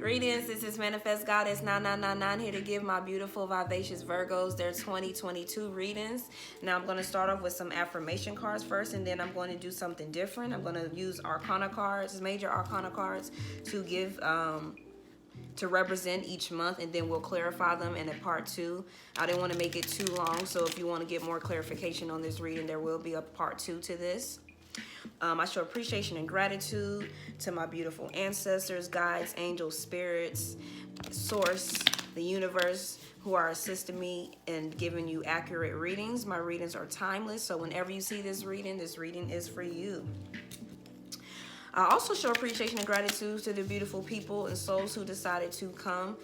Greetings, this is Manifest Goddess 9999 here to give my beautiful, vivacious Virgos their 2022 readings. Now I'm going to start off with some affirmation cards first, and then I'm going to do something different. I'm going to use Arcana cards, major Arcana cards, to give to represent each month, and then we'll clarify them in a part 2. I didn't want to make it too long, so if you want to get more clarification on this reading, there will be a part 2 to this. I show appreciation and gratitude to my beautiful ancestors, guides, angels, spirits, source, the universe, who are assisting me in giving you accurate readings. My readings are timeless, so whenever you see this reading is for you. I also show appreciation and gratitude to the beautiful people and souls who decided to come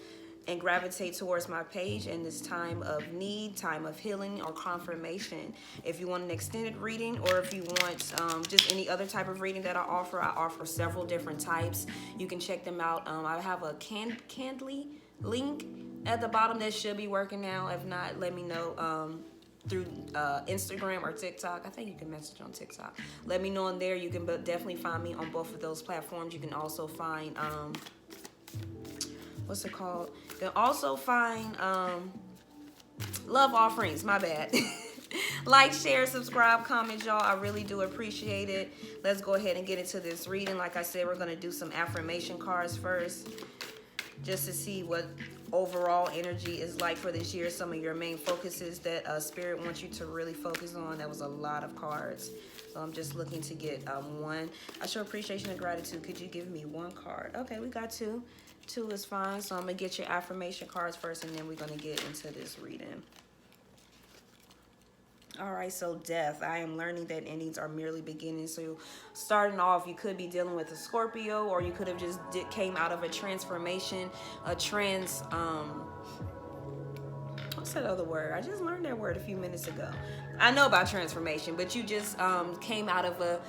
and gravitate towards my page in this time of need, time of healing, or confirmation. If you want an extended reading, or if you want just any other type of reading that I offer several different types. You can check them out. I have a Candly link at the bottom that should be working now. If not, let me know through Instagram or TikTok. I think you can message on TikTok. Let me know on there. You can definitely find me on both of those platforms. You can also find what's it called? You can also find love offerings, my bad. Like, share, subscribe, comment, y'all. I really do appreciate it. Let's go ahead and get into this reading. Like I said, we're going to do some affirmation cards first, just to see what overall energy is like for this year. Some of your main focuses that Spirit wants you to really focus on. That was a lot of cards, so I'm just looking to get one. I show appreciation and gratitude. Could you give me one card? Okay, we got two. Two is fine. So I'm gonna get your affirmation cards first, and then we're gonna get into this reading. All right, so death. I am learning that endings are merely beginnings. So starting off, you could be dealing with a Scorpio, or you could have just came out of a transformation, what's that other word? I just learned that word a few minutes ago. I know about transformation, but you just came out of a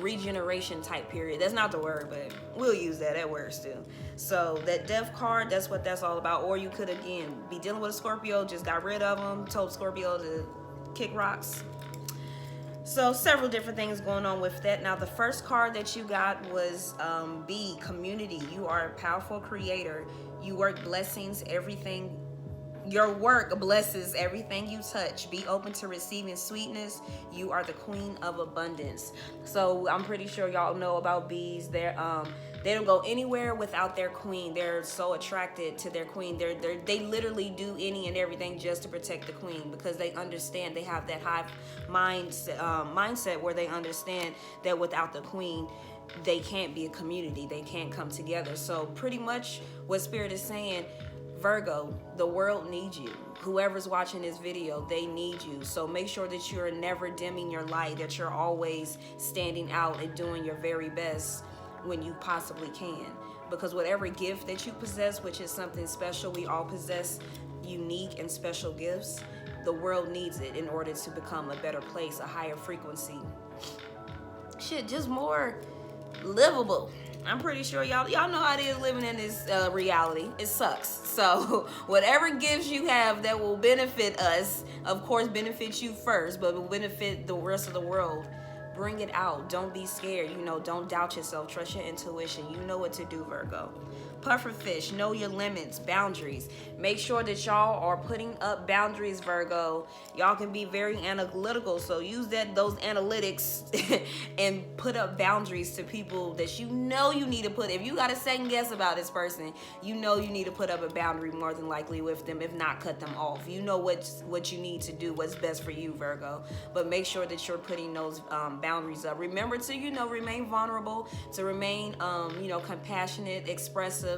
regeneration type period. That's not the word, but we'll use that word still. So that death card, that's what that's all about. Or you could, again, be dealing with a Scorpio, just got rid of them, told Scorpio to kick rocks. So several different things going on with that. Now the first card that you got was B, community. You are a powerful creator. You work blessings, everything. Your work blesses everything you touch. Be open to receiving sweetness. You are the queen of abundance. So I'm pretty sure y'all know about bees. They don't go anywhere without their queen. They're so attracted to their queen. They literally do any and everything just to protect the queen, because they understand, they have that high mindset where they understand that without the queen, they can't be a community. They can't come together. So pretty much what Spirit is saying, Virgo, the world needs you. Whoever's watching this video, they need you. So make sure that you're never dimming your light, that you're always standing out and doing your very best when you possibly can. Because whatever gift that you possess, which is something special, we all possess unique and special gifts. The world needs it in order to become a better place, a higher frequency. Shit, just more livable. I'm pretty sure y'all know how it is living in this reality. It sucks. So whatever gifts you have that will benefit us, of course, benefit you first, but will benefit the rest of the world, bring it out. Don't be scared. Don't doubt yourself. Trust your intuition. You know what to do, Virgo. Pufferfish, know your limits, boundaries. Make sure that y'all are putting up boundaries, Virgo. Y'all can be very analytical, so use those analytics and put up boundaries to people that you need to put. If you got a second guess about this person, you need to put up a boundary more than likely with them. If not, cut them off. You know what you need to do, what's best for you, Virgo. But make sure that you're putting those boundaries up. Remember to remain vulnerable, to remain compassionate, expressive.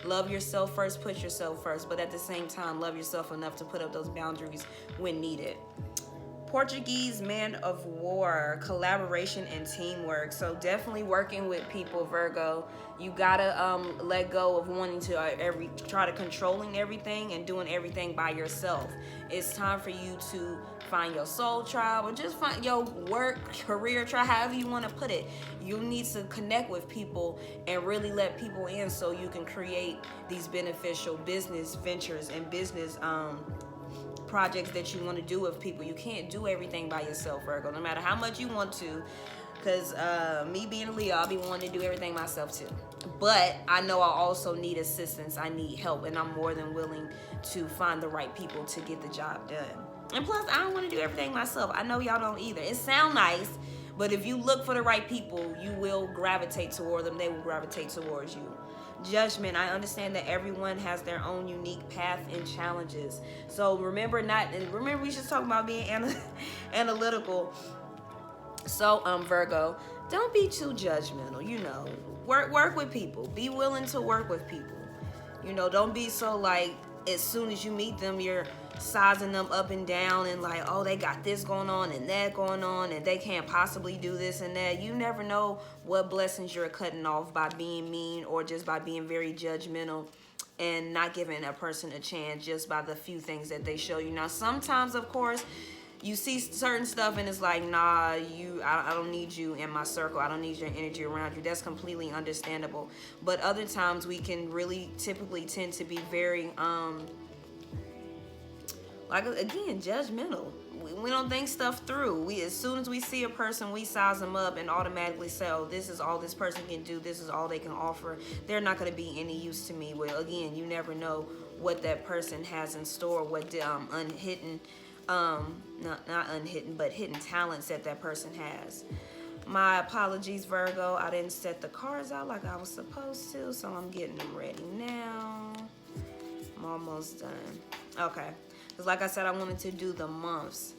Love yourself first, put yourself first, but at the same time, love yourself enough to put up those boundaries when needed. Portuguese man of war, collaboration and teamwork. So definitely working with people, Virgo. You gotta let go of wanting to try to controlling everything and doing everything by yourself. It's time for you to find your soul tribe, or just find your work, career tribe, however you want to put it. You need to connect with people and really let people in, so you can create these beneficial business ventures and business projects that you want to do with people. You can't do everything by yourself, Virgo, no matter how much you want to, because me being a Leo, I'll be wanting to do everything myself too. But I know I also need assistance. I need help, and I'm more than willing to find the right people to get the job done. And plus, I don't want to do everything myself. I know y'all don't either. It sounds nice, but if you look for the right people, you will gravitate toward them. They will gravitate towards you. Judgment. I understand that everyone has their own unique path and challenges. So remember we just talking about being analytical. So Virgo, don't be too judgmental. Work with people. Be willing to work with people. Don't be so like as soon as you meet them, you're sizing them up and down and like, oh, they got this going on and that going on and they can't possibly do this and that. You never know what blessings you're cutting off by being mean or just by being very judgmental and not giving a person a chance just by the few things that they show you. Now, sometimes, of course, you see certain stuff and it's like, nah, I don't need you in my circle. I don't need your energy around you. That's completely understandable. But other times we can really typically tend to be very, judgmental. We don't think stuff through. As soon as we see a person, we size them up and automatically say, oh, this is all this person can do. This is all they can offer. They're not going to be any use to me. Well, again, you never know what that person has in store, what hidden talents that person has. My apologies, Virgo. I didn't set the cards out like I was supposed to, so I'm getting them ready now. I'm almost done. Okay. Because like I said, I wanted to do the months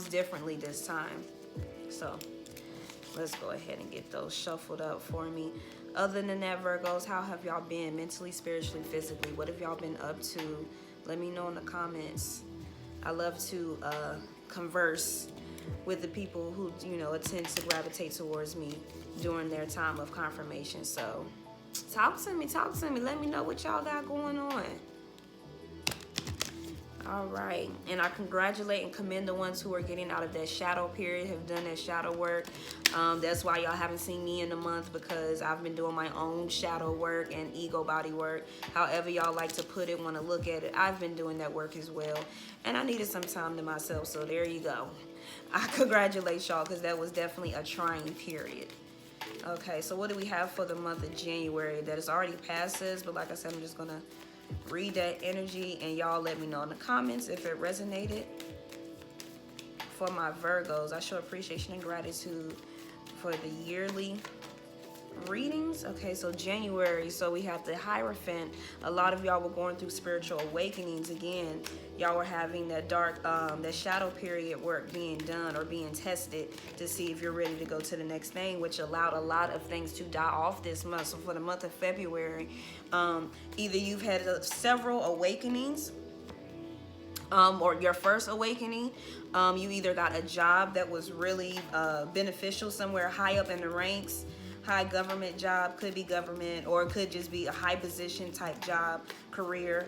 differently this time. So let's go ahead and get those shuffled up for me. Other than that, Virgos, how have y'all been mentally, spiritually, physically? What have y'all been up to? Let me know in the comments. I love to converse with the people who, tend to gravitate towards me during their time of confirmation. So talk to me. Let me know what y'all got going on. All right. And I congratulate and commend the ones who are getting out of that shadow period, have done that shadow work. That's why y'all haven't seen me in a month, because I've been doing my own shadow work and ego body work. However y'all like to put it, want to look at it. I've been doing that work as well. And I needed some time to myself. So there you go. I congratulate y'all, because that was definitely a trying period. Okay, so what do we have for the month of January? That is already past us, but like I said, I'm just going to read that energy and y'all let me know in the comments if it resonated. For my Virgos, I show appreciation and gratitude for the yearly readings. Okay, so January, so we have the Hierophant. A lot of y'all were going through spiritual awakenings. Again, y'all were having that dark that shadow period work being done or being tested to see if you're ready to go to the next thing, which allowed a lot of things to die off this month. So for the month of February, either you've had several awakenings, or your first awakening, you either got a job that was really beneficial somewhere high up in the ranks. High government job, could be government, or it could just be a high position type job, career,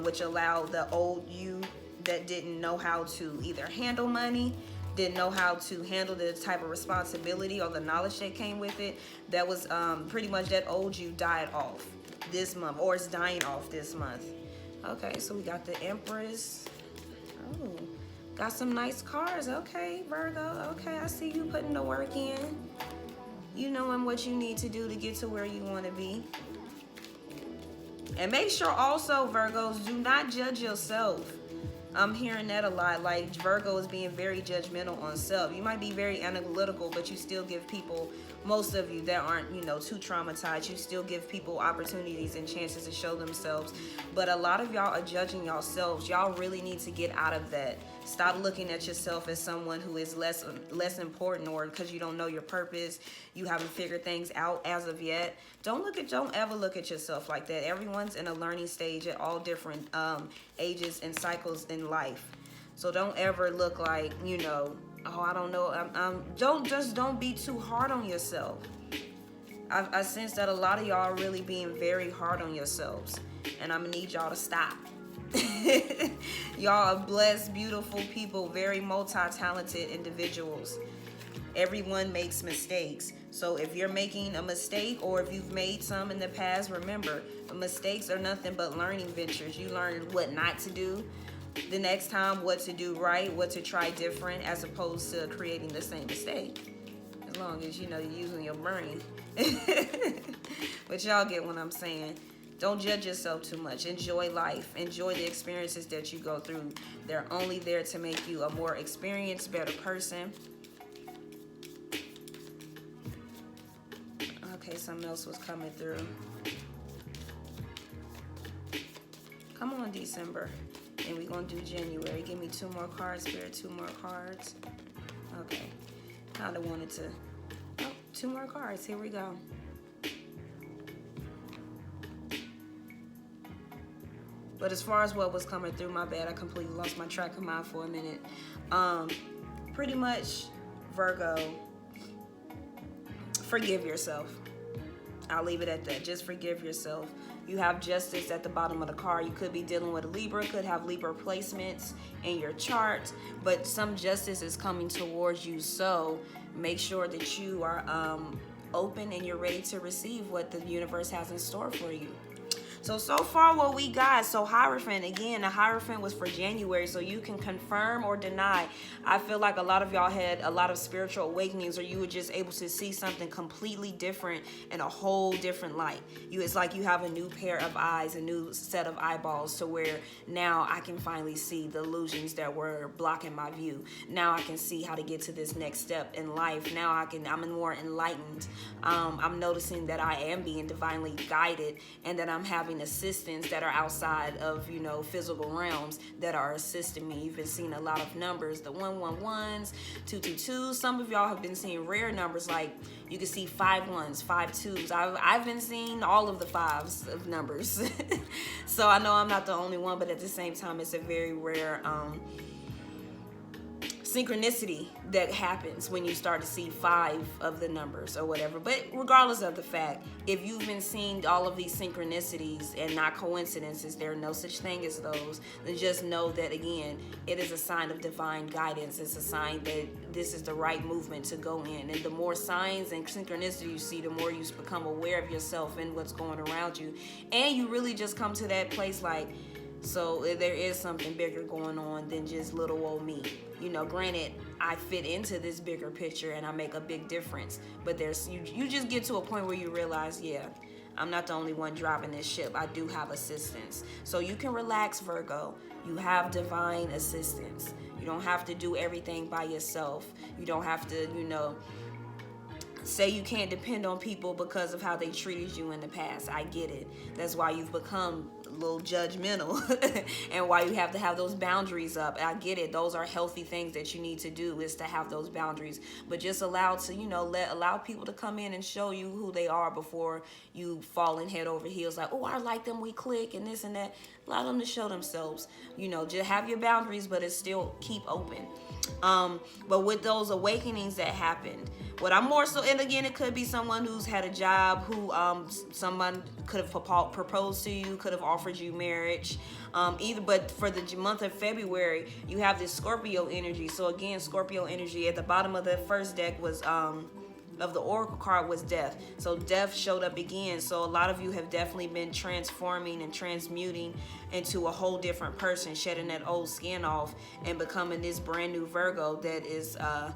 which allowed the old you that didn't know how to either handle money, didn't know how to handle the type of responsibility or the knowledge that came with it. That was pretty much that old you died off this month, or it's dying off this month. Okay, so we got the Empress. Oh, got some nice cards. Okay, Virgo. Okay, I see you putting the work in. You knowing what you need to do to get to where you want to be. And make sure also, Virgos, do not judge yourself. I'm hearing that a lot. Like, Virgo is being very judgmental on self. You might be very analytical, but you still give people, most of you that aren't, too traumatized, you still give people opportunities and chances to show themselves. But a lot of y'all are judging yourselves. Y'all really need to get out of that. Stop looking at yourself as someone who is less important, or because you don't know your purpose, you haven't figured things out as of yet. Don't ever look at yourself like that. Everyone's in a learning stage at all different ages and cycles in life. So don't ever look like, oh, I don't know. Don't be too hard on yourself. I sense that a lot of y'all are really being very hard on yourselves, and I'm gonna need y'all to stop. Y'all are blessed, beautiful people, very multi-talented individuals. Everyone makes mistakes. So if you're making a mistake, or if you've made some in the past, remember, mistakes are nothing but learning ventures. You learn what not to do the next time, what to do right, what to try different, as opposed to creating the same mistake. as long as you know you're using your brain. But y'all get what I'm saying. Don't judge yourself too much. Enjoy life. Enjoy the experiences that you go through. They're only there to make you a more experienced, better person. Okay, something else was coming through. Come on, December. And we're going to do January. Give me 2 more cards, Spirit. 2 more cards. Okay. Kind of wanted to... Oh, 2 more cards. Here we go. But as far as what was coming through, my bad, I completely lost my track of mind for a minute. Pretty much, Virgo, forgive yourself. I'll leave it at that. Just forgive yourself. You have justice at the bottom of the card. You could be dealing with a Libra, could have Libra placements in your chart, but some justice is coming towards you. So make sure that you are open and you're ready to receive what the universe has in store for you. So far what we got, so Hierophant, again, the Hierophant was for January, so you can confirm or deny. I feel like a lot of y'all had a lot of spiritual awakenings, or you were just able to see something completely different in a whole different light. It's like you have a new pair of eyes, a new set of eyeballs, to where now I can finally see the illusions that were blocking my view. Now I can see how to get to this next step in life. Now I'm more enlightened. I'm noticing that I am being divinely guided, and that I'm having assistants that are outside of, physical realms that are assisting me. You've been seeing a lot of numbers, the 111s, 222s. Some of y'all have been seeing rare numbers, like you can see 5 1s, 5 2s. I've been seeing all of the 5s of numbers. So I know I'm not the only one, but at the same time, it's a very rare synchronicity that happens when you start to see 5 of the numbers or whatever. But regardless of the fact, if you've been seeing all of these synchronicities and not coincidences, there are no such thing as those, then just know that, again, it is a sign of divine guidance. It's a sign that this is the right movement to go in. And the more signs and synchronicity you see, the more you become aware of yourself and what's going around you. And you really just come to that place like, so there is something bigger going on than just little old me. Granted, I fit into this bigger picture and I make a big difference. But you just get to a point where you realize, yeah, I'm not the only one driving this ship. I do have assistance. So you can relax, Virgo. You have divine assistance. You don't have to do everything by yourself. You don't have to, say you can't depend on people because of how they treated you in the past. I get it. That's why you've become a little judgmental and why you have to have those boundaries up. I get it. Those are healthy things that you need to do, is to have those boundaries. But just allow people to come in and show you who they are before you fall in head over heels like, oh, I like them, we click and this and that. Allow them to show themselves. Just have your boundaries, but it's still keep open. But with those awakenings that happened, what I'm more so, and again, it could be someone who's had a job, who someone could have proposed to you, could have offered you marriage, but for the month of February, you have this Scorpio energy. So again, Scorpio energy at the bottom of the first deck was of the oracle card was death. So death showed up again. So a lot of you have definitely been transforming and transmuting into a whole different person, shedding that old skin off and becoming this brand new Virgo that is a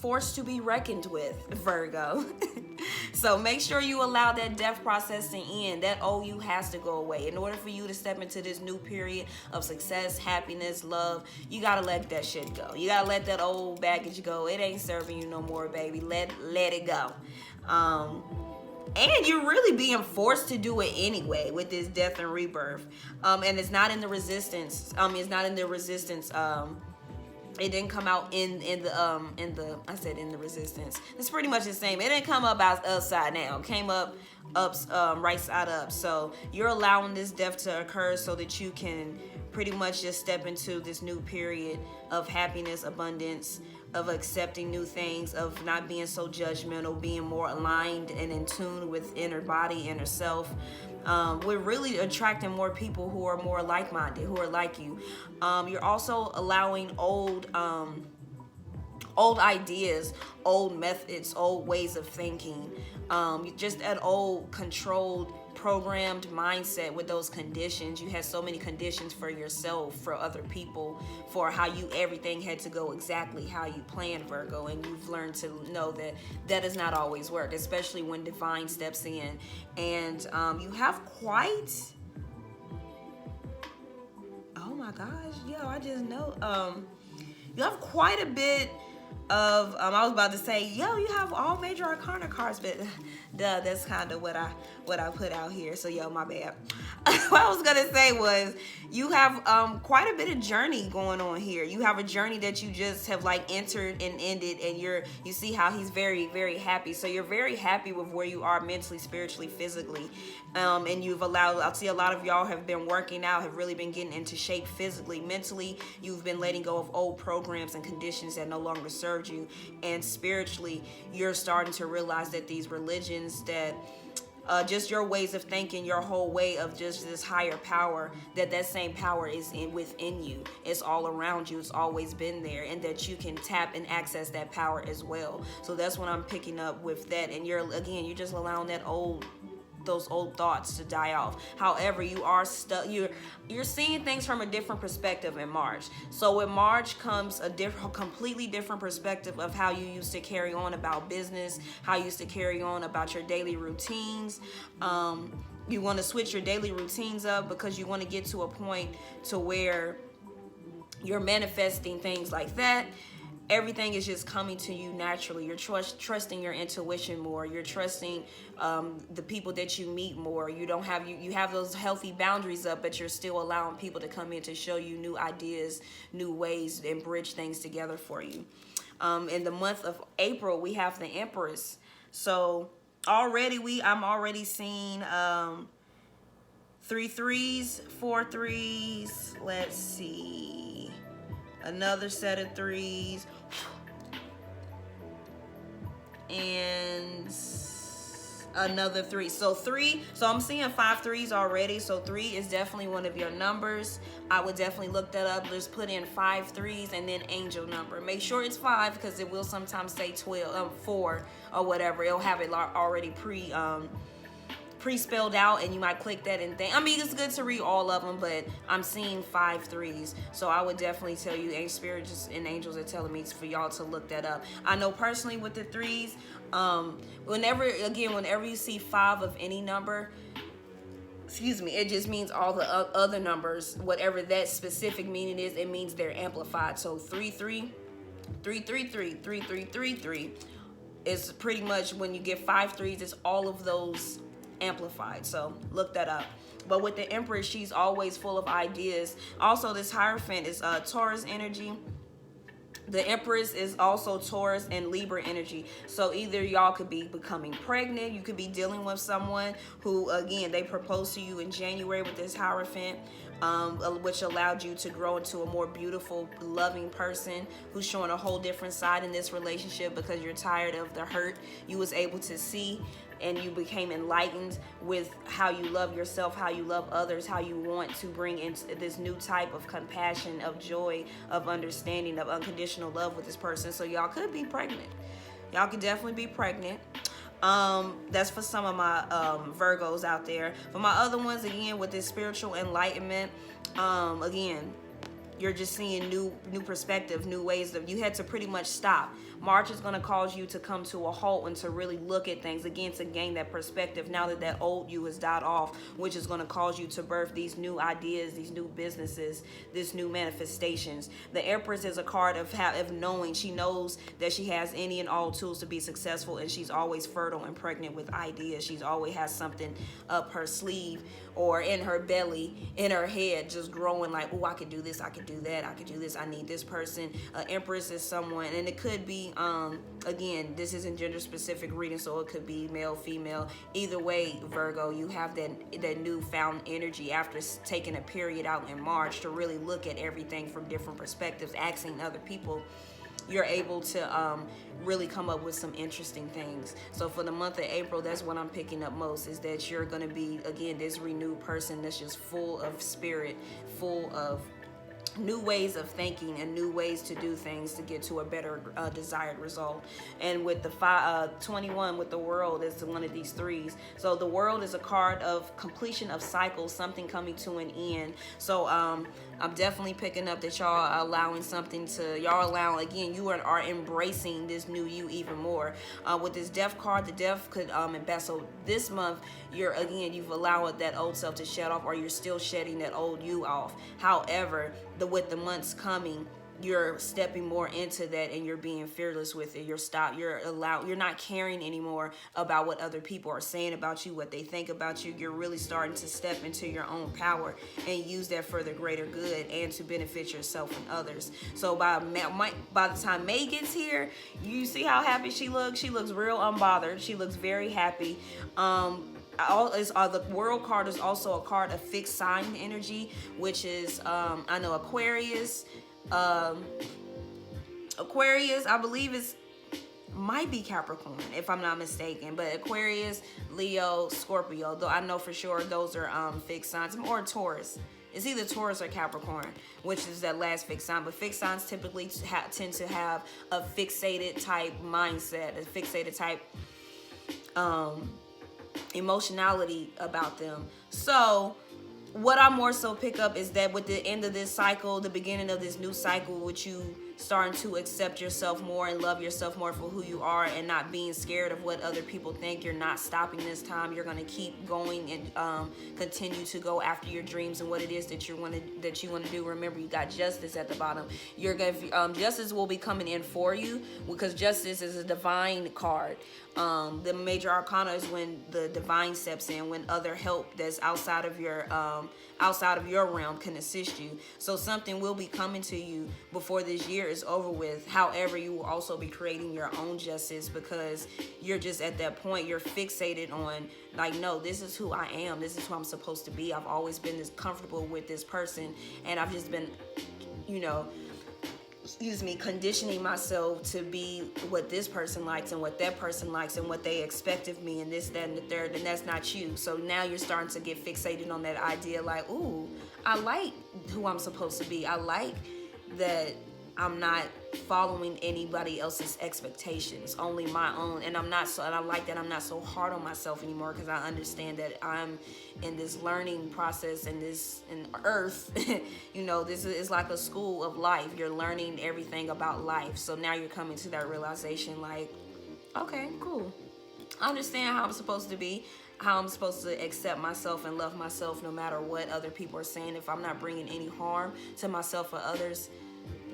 force to be reckoned with, Virgo. So make sure you allow that death process to end. That old you has to go away. In order for you to step into this new period of success, happiness, love, you gotta let that shit go. You gotta let that old baggage go. It ain't serving you no more, baby. Let it go. And you're really being forced to do it anyway with this death and rebirth. And it's not in the resistance. It's not in the resistance. It didn't come out in the resistance. It's pretty much the same. It didn't come up upside down. It came up right side up. So you're allowing this death to occur so that you can pretty much just step into this new period of happiness, abundance, of accepting new things, of not being so judgmental, being more aligned and in tune with inner body, inner self. We're really attracting more people who are more like-minded, who are like you. You're also allowing old ideas, old methods, old ways of thinking, just that old controlled programmed mindset with those conditions. You had so many conditions for yourself, for other people, for how everything had to go exactly how you planned, Virgo. And you've learned to know that that does not always work, especially when divine steps in. And you have quite, oh my gosh, yo, I just know, you have quite a bit of, I was about to say, yo, you have all major arcana cards, but duh, that's kind of what I put out here. So yo, my bad. What I was gonna say was, you have quite a bit of journey going on here. You have a journey that you just have like entered and ended, and you see how he's very, very happy. So you're very happy with where you are mentally, spiritually, physically, and you've allowed, I see a lot of y'all have been working out, have really been getting into shape physically. Mentally, you've been letting go of old programs and conditions that no longer served you, and spiritually, you're starting to realize that these religions, that just your ways of thinking, your whole way of just this higher power, that same power is within you. It's all around you. It's always been there, and that you can tap and access that power as well. So that's what I'm picking up with that. And you're just allowing those old thoughts to die off. However, you are stuck. You're seeing things from a different perspective in March. So with March comes a completely different perspective of how you used to carry on about business, how you used to carry on about your daily routines. You want to switch your daily routines up because you want to get to a point to where you're manifesting things like that. Everything is just coming to you naturally. You're trusting your intuition more. You're trusting the people that you meet more. You have those healthy boundaries up, but you're still allowing people to come in to show you new ideas, new ways, and bridge things together for you. In the month of April, we have the Empress. So I'm already seeing 3 3s, 4 3s. Let's see. Another set of 3s, and another 3. So I'm seeing 5 3s already. So 3 is definitely one of your numbers. I would definitely look that up. Just put in 5 3s and then angel number. Make sure it's 5, because it will sometimes say 4 or whatever. It'll have it already pre-spelled out, and you might click that and think, I mean, it's good to read all of them, but I'm seeing 5 3s. So I would definitely tell you, spirits and angels are telling me for y'all to look that up. I know personally with the 3s, whenever you see 5 of any number, it just means all the other numbers, whatever that specific meaning is, it means they're amplified. So 3 3, 3 3 3, 3 3 3 3 is pretty much, when you get 5 3s, it's all of those amplified. So look that up. But with the Empress, she's always full of ideas. Also, this Hierophant is Taurus energy. The Empress is also Taurus and Libra energy. So either y'all could be becoming pregnant, you could be dealing with someone who, again, they proposed to you in January with this Hierophant, which allowed you to grow into a more beautiful, loving person who's showing a whole different side in this relationship, because you're tired of the hurt you was able to see, and you became enlightened with how you love yourself, how you love others, how you want to bring into this new type of compassion, of joy, of understanding, of unconditional love with this person. So y'all could be pregnant. Y'all could definitely be pregnant. That's for some of my Virgos out there. For my other ones, again, with this spiritual enlightenment, again, you're just seeing new perspective, new ways that you had to pretty much stop. March is going to cause you to come to a halt and to really look at things again, to gain that perspective now that old you has died off, which is going to cause you to birth these new ideas, these new businesses, this new manifestations. The Empress is a card of knowing. She knows that she has any and all tools to be successful, and she's always fertile and pregnant with ideas. She's always has something up her sleeve or in her belly, in her head, just growing like, oh, I could do this, I could do that, I could do this, I need this person. Empress is someone, and it could be, again, this isn't gender specific reading, so it could be male, female. Either way, Virgo, you have that newfound energy after taking a period out in March to really look at everything from different perspectives, asking other people. You're able to really come up with some interesting things. So for the month of April, that's what I'm picking up most, is that you're going to be, again, this renewed person that's just full of spirit, full of new ways of thinking and new ways to do things to get to a better desired result. And with the 21 with the world is one of these threes. So the world is a card of completion of cycles, something coming to an end. So I'm definitely picking up that y'all are allowing something to, y'all allow, again, you are embracing this new you even more. With this death card, the death could invest. So this month, you've allowed that old self to shed off, or you're still shedding that old you off. However, with the months coming, you're stepping more into that, and you're being fearless with it. You're not caring anymore about what other people are saying about you, what they think about you. You're really starting to step into your own power and use that for the greater good and to benefit yourself and others. So by the time May gets here, you see how happy she looks. She looks real unbothered. She looks very happy. The world card is also a card of fixed sign energy, which is I know Aquarius, I believe might be Capricorn if I'm not mistaken, but Aquarius, Leo, Scorpio, though I know for sure those are fixed signs, or Taurus. It's either Taurus or Capricorn, which is that last fixed sign. But fixed signs typically tend to have a fixated type mindset, a fixated type emotionality about them. So what I more so pick up is that with the end of this cycle, the beginning of this new cycle, with you starting to accept yourself more and love yourself more for who you are, and not being scared of what other people think. You're not stopping this time. You're going to keep going and continue to go after your dreams and what it is that you want to do. Remember, you got justice at the bottom. Justice will be coming in for you, because justice is a divine card. The major arcana is when the divine steps in, when other help that's outside of your realm can assist you. So something will be coming to you before this year is over with. However, you will also be creating your own justice, because you're just at that point, you're fixated on, like, no, this is who I am. This is who I'm supposed to be. I've always been this comfortable with this person, and I've just been, conditioning myself to be what this person likes and what that person likes and what they expect of me, and this, that, and the third, and that's not you. So now you're starting to get fixated on that idea, like, ooh, I like who I'm supposed to be. I like that I'm not following anybody else's expectations, only my own. And I like that I'm not so hard on myself anymore, because I understand that I'm in this learning process, and in earth, this is like a school of life. You're learning everything about life. So now you're coming to that realization, like, okay, cool. I understand how I'm supposed to be, how I'm supposed to accept myself and love myself no matter what other people are saying. If I'm not bringing any harm to myself or others,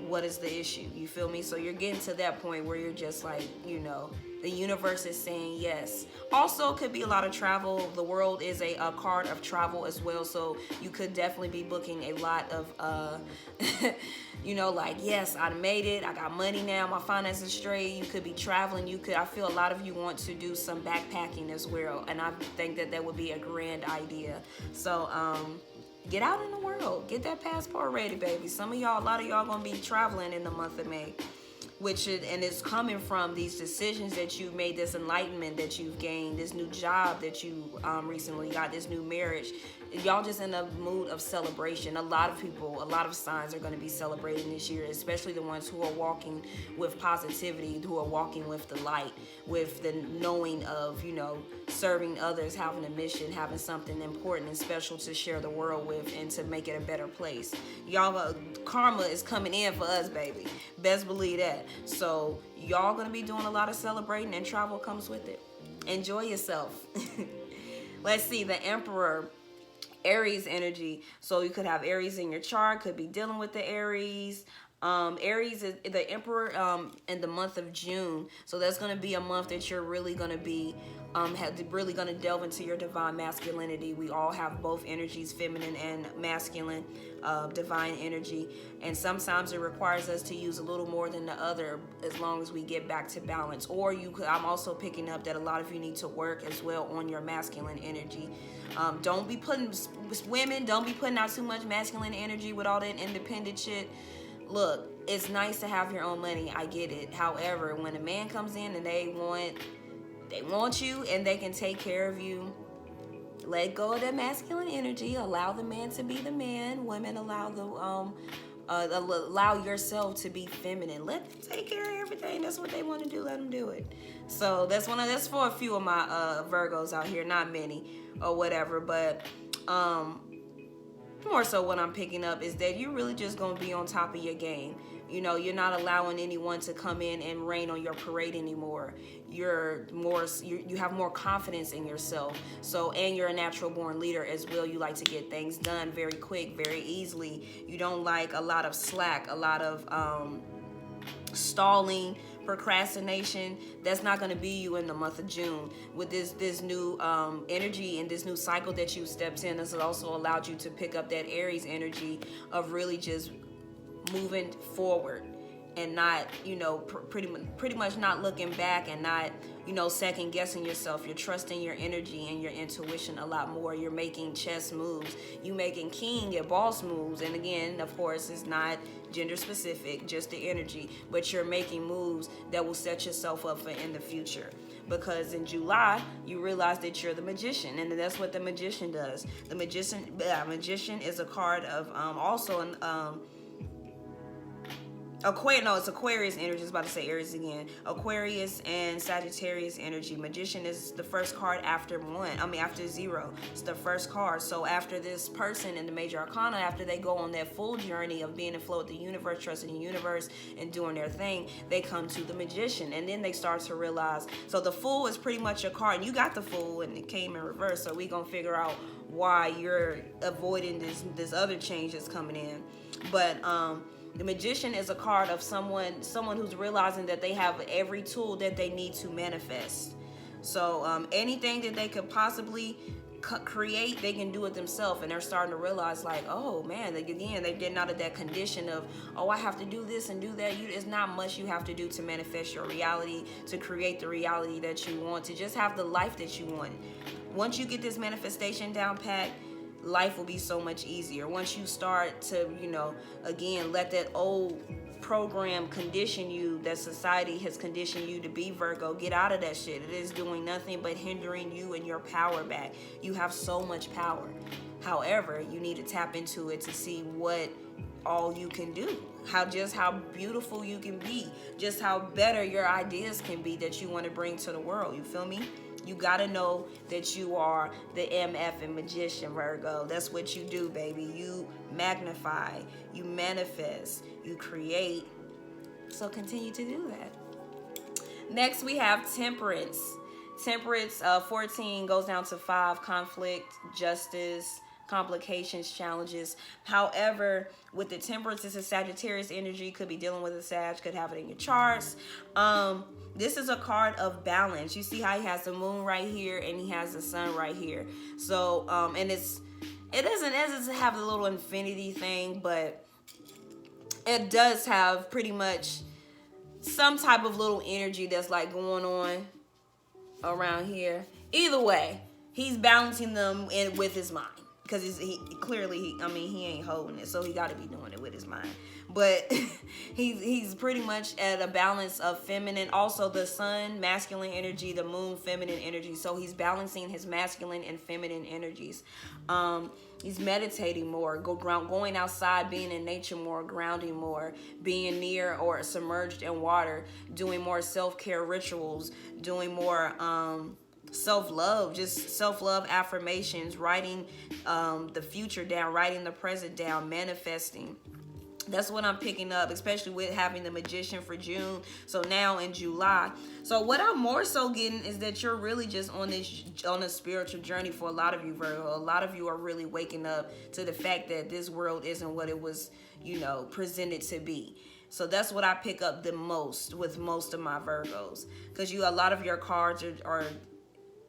what is the issue? You feel me? So you're getting to that point where you're just like, the universe is saying yes. Also, could be a lot of travel. The world is a card of travel as well. So you could definitely be booking a lot of, like, yes, I made it. I got money now. My finances are straight. You could be traveling. I feel a lot of you want to do some backpacking as well. And I think that would be a grand idea. So, get out in the world. Get that passport ready, baby. A lot of y'all gonna be traveling in the month of May. And it's coming from these decisions that you've made, this enlightenment that you've gained, this new job that you recently got, this new marriage. Y'all just in a mood of celebration. A lot of signs are going to be celebrating this year, especially the ones who are walking with positivity, who are walking with the light, with the knowing of, serving others, having a mission, having something important and special to share the world with and to make it a better place. Y'all, karma is coming in for us, baby. Best believe that. So y'all going to be doing a lot of celebrating, and travel comes with it. Enjoy yourself. Let's see, the Emperor. Aries energy. So you could have Aries in your chart, could be dealing with the Aries. Aries is the Emperor in the month of June. So that's going to be a month that you're really going to be really going to delve into your divine masculinity. We all have both energies, feminine and masculine, divine energy. And sometimes it requires us to use a little more than the other, as long as we get back to balance. Or I'm also picking up that a lot of you need to work as well on your masculine energy. Don't be putting out too much masculine energy with all that independent shit. Look, it's nice to have your own money. I get it. However, when a man comes in and they want you and they can take care of you, let go of that masculine energy. Allow the man to be the man. Women allow allow yourself to be feminine. Let them take care of everything. That's what they want to do. Let them do it. So that's for a few of my Virgos out here, not many or whatever, but more so what I'm picking up is that you're really just going to be on top of your game. You know, you're not allowing anyone to come in and rain on your parade anymore. You have more confidence in yourself. So, and you're a natural born leader as well. You like to get things done very quick, very easily. You don't like a lot of slack, a lot of stalling, procrastination. That's not going to be you in the month of June. With this new energy and this new cycle that you stepped in, this has also allowed you to pick up that Aries energy of really just moving forward and not, you know, pretty much not looking back and not, you know, second guessing yourself. You're trusting your energy and your intuition a lot more. You're making chess moves. You making king, your boss moves. And again, of course, it's not gender specific, just the energy, but you're making moves that will set yourself up for in the future. Because in July, you realize that you're the magician, and that's what the magician does. The magician is a card of also an it's Aquarius energy. I was about to say Aries again. Aquarius and Sagittarius energy. Magician is the first card after after 0. It's the first card. So after this person in the major arcana, after they go on that full journey of being in flow with the universe, trusting the universe and doing their thing, they come to the magician, and then they start to realize. So the Fool is pretty much your card, and you got the Fool, and it came in reverse. So we gonna figure out why you're avoiding this other change that's coming in, but the Magician is a card of someone who's realizing that they have every tool that they need to manifest. So anything that they could possibly create, they can do it themselves, and they're starting to realize, like, oh man, they're getting out of that condition of, oh, I have to do this and do that. It's not much you have to do to manifest your reality, to create the reality that you want, to just have the life that you want. Once you get this manifestation down pat, life will be so much easier. Once you start to, you know, again, let that old program condition you, that society has conditioned you to be Virgo, get out of that shit. It is doing nothing but hindering you and your power back. You have so much power. However, you need to tap into it to see what all you can do, how beautiful you can be, just how better your ideas can be that you want to bring to the world. You feel me? You gotta know that you are the MF and magician, Virgo. That's what you do, baby. You magnify, you manifest, you create. So continue to do that. Next, we have Temperance. Temperance 14 goes down to 5, conflict, justice, complications, challenges. However, with the Temperance, it's a Sagittarius energy. Could be dealing with a Sag, could have it in your charts. This is a card of balance. You see how he has the moon right here and he has the sun right here. So, and it doesn't have the little infinity thing, but it does have pretty much some type of little energy that's like going on around here. Either way, he's balancing them with his mind. Because he ain't holding it, so he got to be doing it with his mind. But he's pretty much at a balance of feminine. Also, the sun, masculine energy, the moon, feminine energy. So he's balancing his masculine and feminine energies. He's meditating more, going outside, being in nature more, grounding more, being near or submerged in water, doing more self-care rituals, doing more self-love, just self-love affirmations, writing the future down, writing the present down, manifesting. That's what I'm picking up, especially with having the Magician for June. So now in July. So what I'm more so getting is that you're really just on a spiritual journey for a lot of you, Virgo. A lot of you are really waking up to the fact that this world isn't what it was, you know, presented to be. So that's what I pick up the most with most of my Virgos, because a lot of your cards are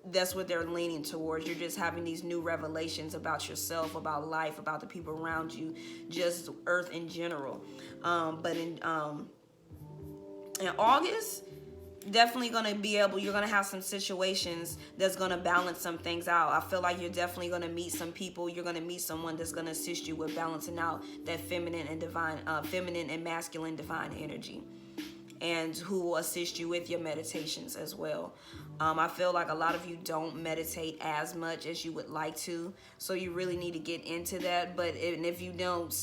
that's what they're leaning towards. You're just having these new revelations about yourself, about life, about the people around you, just Earth in general. But in August, definitely you're gonna have some situations that's gonna balance some things out. I feel like you're definitely gonna meet some people. You're gonna meet someone that's gonna assist you with balancing out that feminine and masculine divine energy. and who will assist you with your meditations as well. I feel like a lot of you don't meditate as much as you would like to, so you really need to get into that. But if you don't,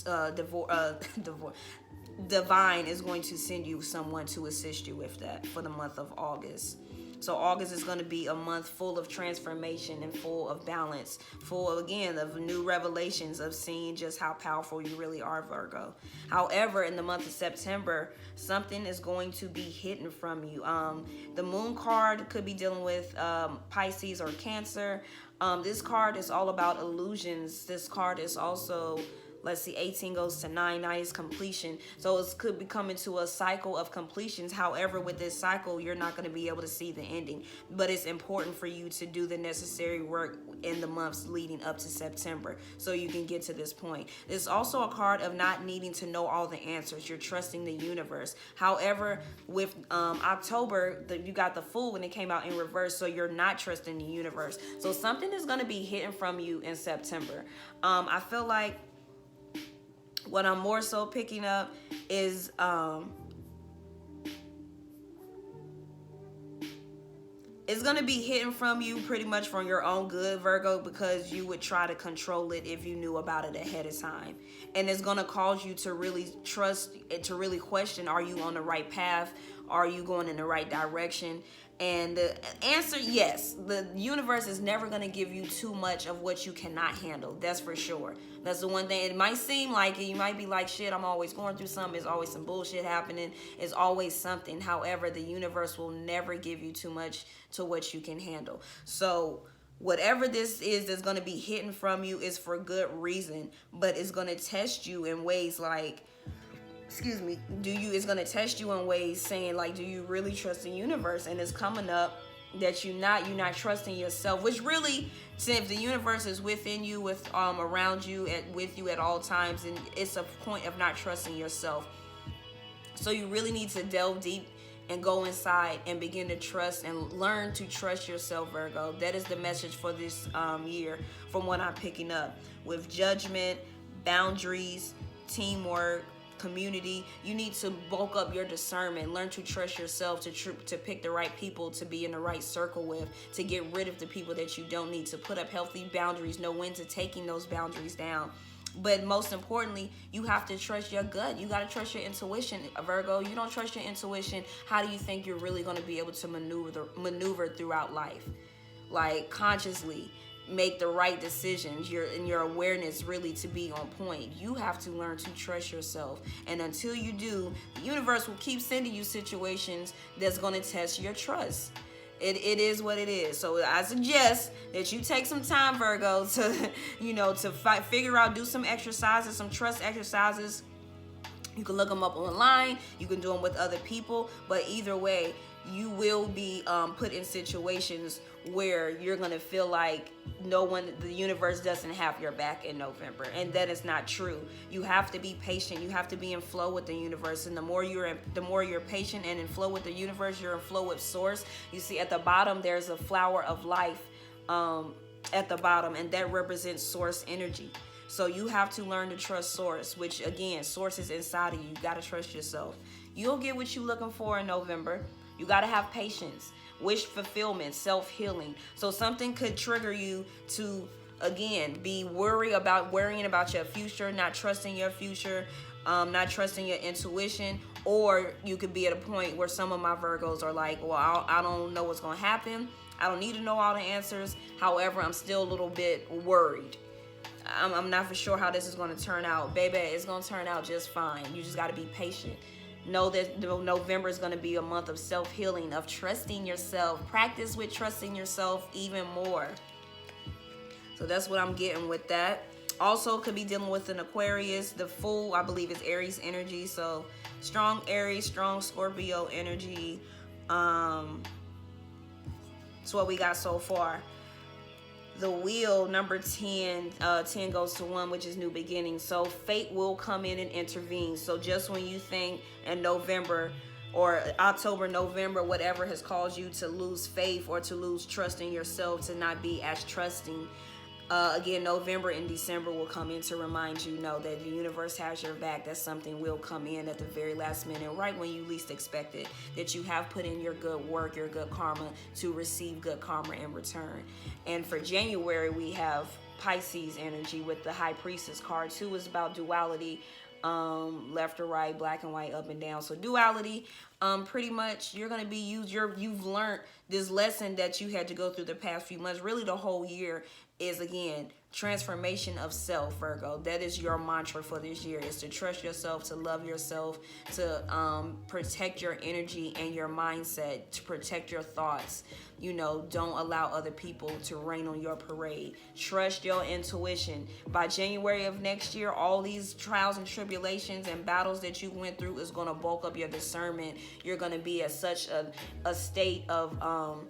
Divine is going to send you someone to assist you with that for the month of August. So August is going to be a month full of transformation and full of balance, full again of new revelations of seeing just how powerful you really are, Virgo. However, in the month of September, something is going to be hidden from you. The Moon card could be dealing with Pisces or Cancer. This card is all about illusions. This card is also, let's see, 18 goes to 9. 9 is completion. So it could be coming to a cycle of completions. However, with this cycle, you're not going to be able to see the ending. But it's important for you to do the necessary work in the months leading up to September so you can get to this point. It's also a card of not needing to know all the answers. You're trusting the universe. However, with October, you got the Fool when it came out in reverse, so you're not trusting the universe. So something is going to be hidden from you in September. I feel like what I'm more so picking up is it's going to be hidden from you pretty much from your own good, Virgo, because you would try to control it if you knew about it ahead of time. And it's going to cause you to really trust, to really question, are you on the right path? Are you going in the right direction? And the answer, yes. The universe is never going to give you too much of what you cannot handle. That's for sure. That's the one thing. It might seem like it. You might be like, shit, I'm always going through something. There's always some bullshit happening. It's always something. However, the universe will never give you too much to what you can handle. So whatever this is that's going to be hidden from you is for good reason. But it's going to test you in ways like, it's going to test you in ways saying like, do you really trust the universe? And it's coming up that you're not trusting yourself, which really, since the universe is within you, with around you, with you at all times, and it's a point of not trusting yourself. So you really need to delve deep and go inside and begin to trust and learn to trust yourself, Virgo. That is the message for this year from what I'm picking up. With judgment, boundaries, teamwork, community, you need to bulk up your discernment, learn to trust yourself, to pick the right people to be in the right circle with, to get rid of the people that you don't need, to put up healthy boundaries, know when to taking those boundaries down. But most importantly, you have to trust your gut. You got to trust your intuition, Virgo. You don't trust your intuition, how do you think you're really going to be able to maneuver throughout life? Like, consciously make the right decisions, your awareness really to be on point. You have to learn to trust yourself. And until you do, the universe will keep sending you situations that's going to test your trust. It is what it is. So I suggest that you take some time, Virgo, to figure out, do some exercises, some trust exercises. You can look them up online. You can do them with other people. But either way, you will be put in situations where you're going to feel like the universe doesn't have your back in November. And that is not true. You have to be patient. You have to be in flow with the universe. And the more you're patient and in flow with the universe, you're in flow with source. You see at the bottom, there's a flower of life at the bottom, and that represents source energy. So you have to learn to trust source, which again, source is inside of you. You got to trust yourself. You'll get what you're looking for in November. You got to have patience, wish fulfillment, self-healing. So something could trigger you to, again, be worrying about your future, not trusting your future, not trusting your intuition. Or you could be at a point where some of my Virgos are like, well, I don't know what's going to happen. I don't need to know all the answers. However, I'm still a little bit worried. I'm not for sure how this is going to turn out. Baby, it's going to turn out just fine. You just got to be patient. Know that November is going to be a month of self-healing, of trusting yourself. Practice with trusting yourself even more. So that's what I'm getting with that. Also could be dealing with an Aquarius. The Fool, I believe, is Aries energy. So strong Aries, strong Scorpio energy. That's what we got so far. The Wheel, number 10, 10 goes to 1, which is new beginnings. So fate will come in and intervene. So just when you think in November or October, November, whatever has caused you to lose faith or to lose trust in yourself, to not be as trusting, Again, November and December will come in to remind you, know that the universe has your back, that something will come in at the very last minute, right when you least expect it, that you have put in your good work, your good karma, to receive good karma in return. And for January, we have Pisces energy with the High Priestess card. 2 is about duality, left or right, black and white, up and down. So duality, pretty much you're going to be you've learned this lesson that you had to go through the past few months, really the whole year, is again transformation of self, Virgo. That is your mantra for this year, is to trust yourself, to love yourself, to protect your energy and your mindset, to protect your thoughts. You know, don't allow other people to rain on your parade. Trust your intuition. By January of next year, all these trials and tribulations and battles that you went through is going to bulk up your discernment. You're going to be at such a state of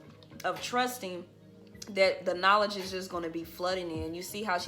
trusting that the knowledge is just going to be flooding in. You see how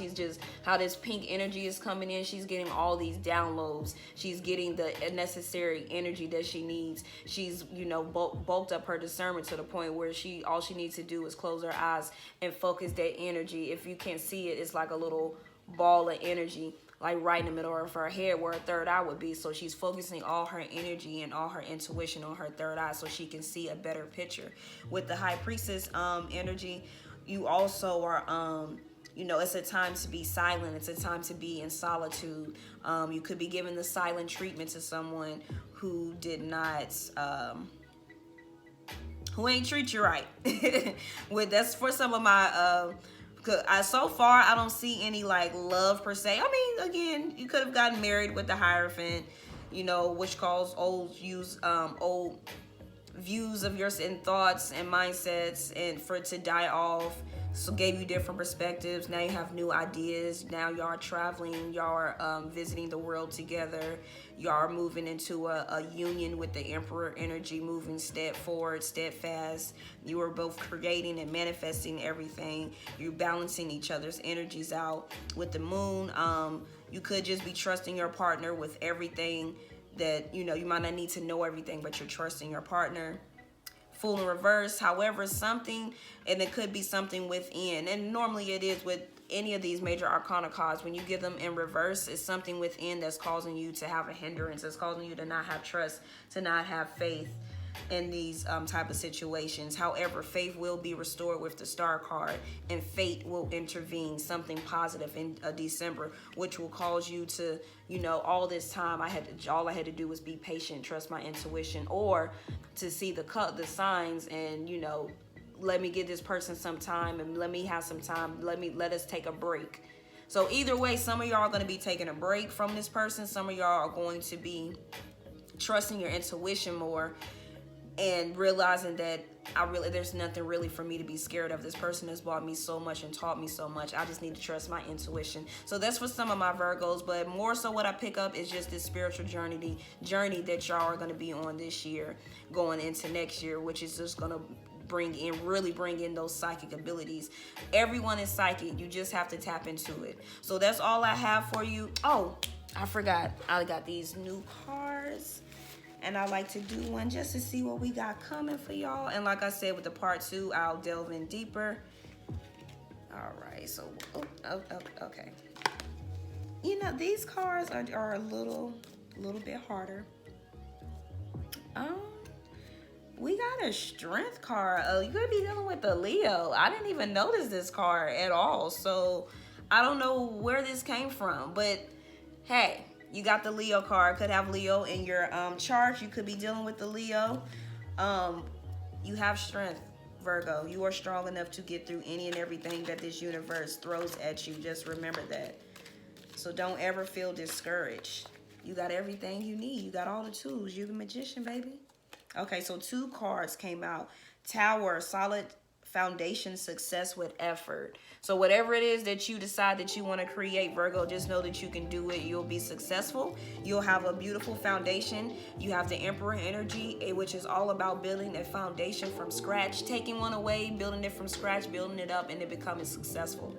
how this pink energy is coming in. She's getting all these downloads. She's getting the necessary energy that she needs. She's, you know, bulked up her discernment to the point where all she needs to do is close her eyes and focus that energy. If you can't see it, it's like a little ball of energy, like right in the middle of her head where her third eye would be. So she's focusing all her energy and all her intuition on her third eye so she can see a better picture. With the High Priestess energy, you also are, you know, it's a time to be silent. It's a time to be in solitude. You could be giving the silent treatment to someone who did not, who ain't treat you right. That's for some of my, so far I don't see any like love per se. I mean, again, you could have gotten married with the Hierophant, you know, which calls old views of yours and thoughts and mindsets and for it to die off. So gave you different perspectives. Now you have new ideas. Now y'all are traveling. Y'all are visiting the world together. Y'all are moving into a union with the Emperor energy, moving forward, steadfast. You are both creating and manifesting everything. You're balancing each other's energies out. With the Moon, you could just be trusting your partner with everything that, you know, you might not need to know everything, but you're trusting your partner. Fool in reverse, however, something, and it could be something within, and normally it is with any of these major arcana cards. When you give them in reverse, it's something within that's causing you to have a hindrance. It's causing you to not have trust, to not have faith in these type of situations. However, faith will be restored with the Star card, and fate will intervene, something positive in December, which will cause you to, you know, all this time all I had to do was be patient, trust my intuition, or to see the signs and, you know, let me give this person some time and let me have some time. Let us take a break. So either way, some of y'all are going to be taking a break from this person. Some of y'all are going to be trusting your intuition more and realizing that there's nothing really for me to be scared of. This person has brought me so much and taught me so much. I just need to trust my intuition. So that's for some of my Virgos, but more so what I pick up is just this spiritual journey that y'all are going to be on this year going into next year, which is just going to really bring in those psychic abilities. Everyone is psychic. You just have to tap into it. So that's all I have for you. Oh, I forgot. I got these new cards, and I like to do one just to see what we got coming for y'all. And like I said, with the part 2, I'll delve in deeper. All right, so okay. You know, these cards are a little bit harder. We got a Strength card. You could be dealing with a Leo. I didn't even notice this card at all, so I don't know where this came from. But hey, you got the Leo card. Could have Leo in your chart. You could be dealing with the Leo. You have strength, Virgo. You are strong enough to get through any and everything that this universe throws at you. Just remember that. So don't ever feel discouraged. You got everything you need. You got all the tools. You're the magician, baby. Okay, so 2 cards came out. Tower, solid foundation, success with effort. So whatever it is that you decide that you want to create, Virgo, just know that you can do it. You'll be successful. You'll have a beautiful foundation. You have the Emperor energy, which is all about building a foundation from scratch, taking one away, building it from scratch, building it up, and it becoming successful.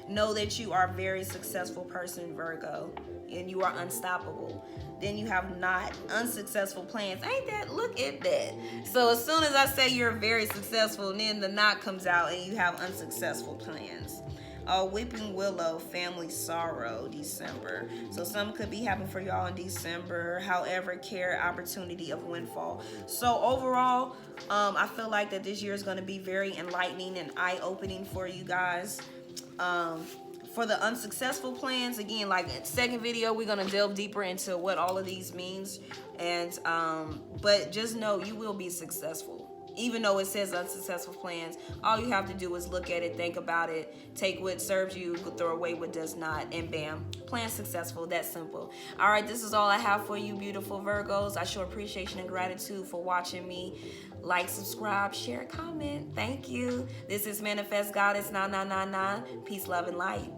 Know that you are a very successful person, Virgo, and you are unstoppable. Then you have not unsuccessful plans. Ain't that? Look at that. So as soon as I say you're very successful, then the knot comes out and you have unsuccessful plans. Weeping Willow, family sorrow, December. So some could be happening for y'all in December. However, care, opportunity of windfall. So overall, I feel like that this year is going to be very enlightening and eye-opening for you guys. For the unsuccessful plans, again, like second video, we're gonna delve deeper into what all of these means, and but just know you will be successful. Even though it says unsuccessful plans, all you have to do is look at it, think about it, take what serves you, throw away what does not, and bam, plan successful. That simple. All right, this is all I have for you, beautiful Virgos. I show appreciation and gratitude for watching me. Like, subscribe, share, comment. Thank you. This is Manifest Goddess 9999. Peace, love, and light.